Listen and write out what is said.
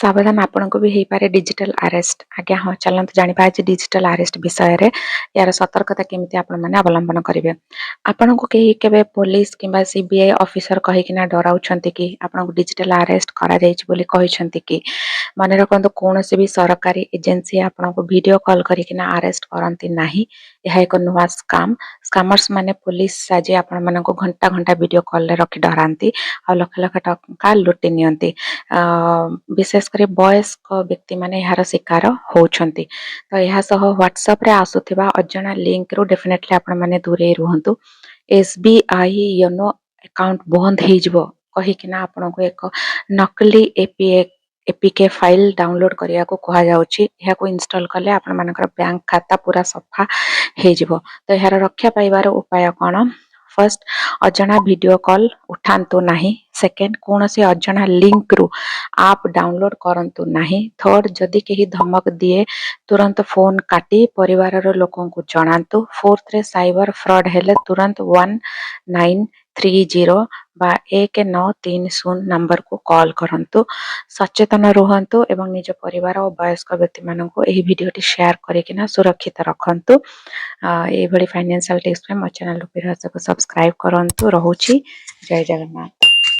सावधान आपनको भी हो पारे डिजिटल अरेस्ट आज्ञा हाँ चलते जाना आज डिजिटल अरेस्ट विषय रे यार सतर्कता केमिति आपण माने अवलंबन करेंगे आपण को कहीं केबे पुलिस किंबा सीबीआई ऑफिसर कहिकिना डराउछंती कि आपण को डिजिटल अरेस्ट करा जायछि बोली कहिसंती कि मन रखंतु कोनोसी भी सरकारी एजेंसी आपण को वीडियो कॉल करिकिना अरेस्ट करंती नाही यह एक नुआ स्कामर्स माने पुलिस साजे आपण मन को घंटा घंटा वीडियो कॉल रे रखि डरांती आ लख लख टका लुटि नियंती विशेषकर वयस्क व्यक्ति माने यार शिकार होउछंती तो यह सह व्हाट्सएप रे आसुथिबा अजणा लिंक रो डेफिनेटली आपण माने दूरे रुहंतु एसबीआई योनो अकाउंट बंद हो जिवो कहिकिना आपण को एक नकली एपीके फाइल डाउनलोड करिया को कहा जाउछि यह को इंस्टॉल करले आपण मानकर बैंक खाता पूरा सफा हे जिवो तो यार रक्षा पाइबार उपाय कोन फर्स्ट अजणा वीडियो कॉल उठांतु नाही सेकेंड कौन से अजणा लिंक रु आप डाउनलोड करंतु नाही थर्ड जदि केही धमक दिए तुरंत फोन काटी परिवार रो लोकों को जणांतु फोर्थ रे साइबर फ्रॉड हेले तुरंत 1930 बा 1930 नंबर को कॉल करंतु सचेतन रुहंतु एवं निज परिवार और वयस्क व्यक्ति माननको एही वीडियोटी शेयर करिकिना सुरक्षित रखंतु ए भली फाइनेंशियल टिप्स पे मो चैनल को सब्सक्राइब करंतु रहुछि जय जगन्नाथ।